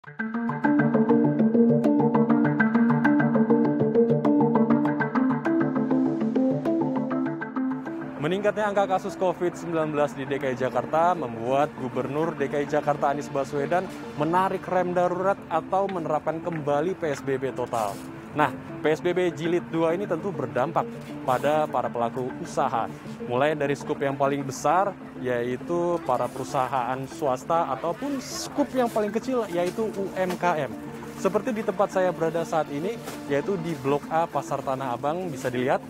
Meningkatnya angka kasus COVID-19 di DKI Jakarta membuat Gubernur DKI Jakarta Anies Baswedan menarik rem darurat atau menerapkan kembali PSBB total. Nah, PSBB Jilid 2 ini tentu berdampak pada para pelaku usaha. Mulai dari skup yang paling besar, yaitu para perusahaan swasta, ataupun skup yang paling kecil, yaitu UMKM. Seperti di tempat saya berada saat ini, yaitu di Blok A Pasar Tanah Abang, bisa dilihat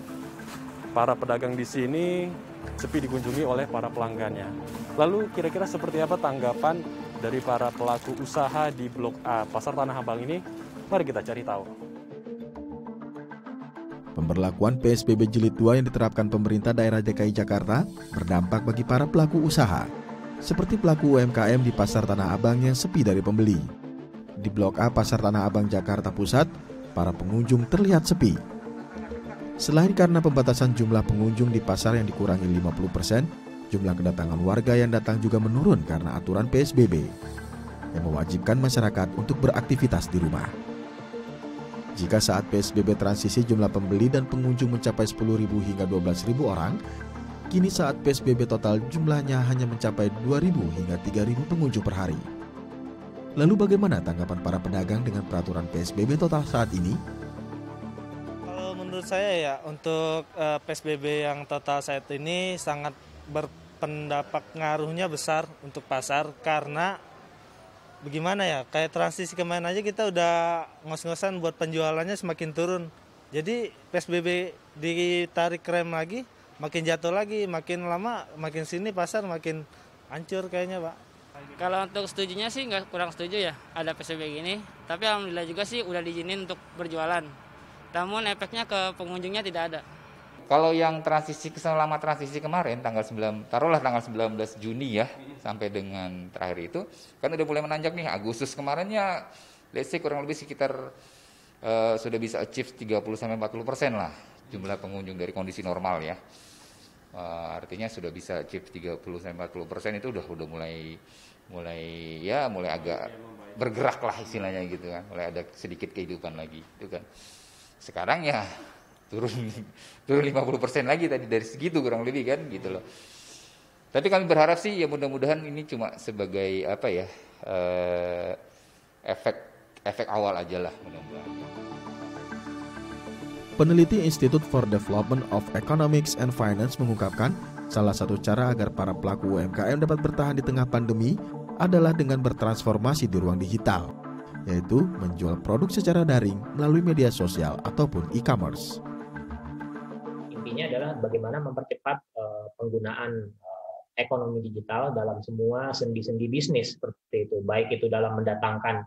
para pedagang di sini sepi dikunjungi oleh para pelanggannya. Lalu kira-kira seperti apa tanggapan dari para pelaku usaha di Blok A Pasar Tanah Abang ini? Mari kita cari tahu. Pemberlakuan PSBB Jilid 2 yang diterapkan pemerintah daerah DKI Jakarta berdampak bagi para pelaku usaha, seperti pelaku UMKM di Pasar Tanah Abang yang sepi dari pembeli. Di Blok A Pasar Tanah Abang, Jakarta Pusat, para pengunjung terlihat sepi. Selain karena pembatasan jumlah pengunjung di pasar yang dikurangi 50%, jumlah kedatangan warga yang datang juga menurun karena aturan PSBB yang mewajibkan masyarakat untuk beraktivitas di rumah. Jika saat PSBB transisi jumlah pembeli dan pengunjung mencapai 10.000 hingga 12.000 orang, kini saat PSBB total jumlahnya hanya mencapai 2.000 hingga 3.000 pengunjung per hari. Lalu bagaimana tanggapan para pedagang dengan peraturan PSBB total saat ini? Menurut saya ya, untuk PSBB yang total saat ini sangat berpendapat ngaruhnya besar untuk pasar, karena bagaimana ya, kayak transisi kemarin aja kita udah ngos-ngosan buat penjualannya semakin turun. Jadi PSBB ditarik rem lagi, makin jatuh lagi, makin lama makin sini pasar makin hancur kayaknya, Pak. Kalau untuk setujunya sih kurang setuju ya ada PSBB gini, tapi alhamdulillah juga sih udah diizinin untuk berjualan. Namun efeknya ke pengunjungnya tidak ada. Kalau yang selama transisi kemarin taruhlah tanggal 19 Juni ya sampai dengan terakhir itu kan udah mulai menanjak nih. Agustus kemarinnya let's say kurang lebih sekitar sudah bisa achieve 30-40% lah jumlah pengunjung dari kondisi normal ya. Artinya sudah bisa achieve 30-40% itu udah mulai agak bergerak lah istilahnya gitu kan. Mulai ada sedikit kehidupan lagi itu kan. Sekarang ya turun 50% lagi tadi dari segitu kurang lebih kan gitu loh. Tapi kami berharap sih ya mudah-mudahan ini cuma sebagai efek awal aja lah mudah-mudahan. Peneliti Institute for Development of Economics and Finance mengungkapkan salah satu cara agar para pelaku UMKM dapat bertahan di tengah pandemi adalah dengan bertransformasi di ruang digital, yaitu menjual produk secara daring melalui media sosial ataupun e-commerce. Intinya adalah bagaimana mempercepat penggunaan ekonomi digital dalam semua sendi-sendi bisnis seperti itu, baik itu dalam mendatangkan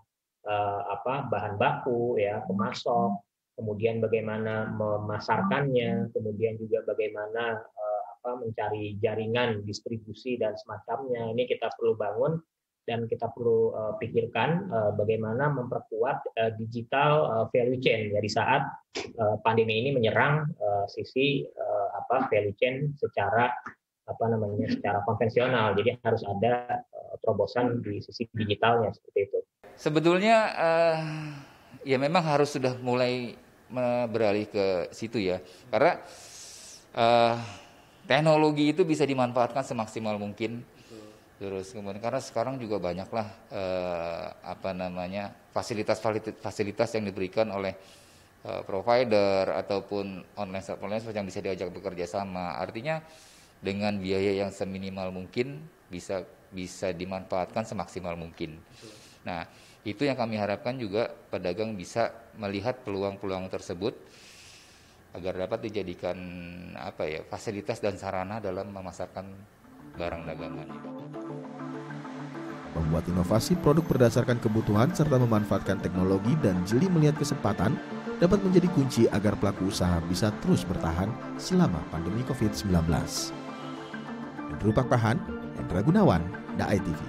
bahan baku ya, pemasok, kemudian bagaimana memasarkannya, kemudian juga bagaimana mencari jaringan distribusi dan semacamnya. Ini kita perlu bangun. Dan kita perlu pikirkan bagaimana memperkuat digital value chain ya, di saat pandemi ini menyerang sisi value chain secara secara konvensional. Jadi harus ada terobosan di sisi digitalnya seperti itu. Sebetulnya ya memang harus sudah mulai beralih ke situ ya, karena teknologi itu bisa dimanfaatkan semaksimal mungkin. Terus kemudian karena sekarang juga banyaklah fasilitas yang diberikan oleh provider ataupun online shop yang bisa diajak bekerja sama. Artinya dengan biaya yang seminimal mungkin bisa dimanfaatkan semaksimal mungkin. Nah, itu yang kami harapkan juga pedagang bisa melihat peluang-peluang tersebut agar dapat dijadikan fasilitas dan sarana dalam memasarkan barang dagangannya. Membuat inovasi produk berdasarkan kebutuhan serta memanfaatkan teknologi dan jeli melihat kesempatan dapat menjadi kunci agar pelaku usaha bisa terus bertahan selama pandemi COVID-19. Andrew Pakpahan, Hendra Gunawan, DAI TV.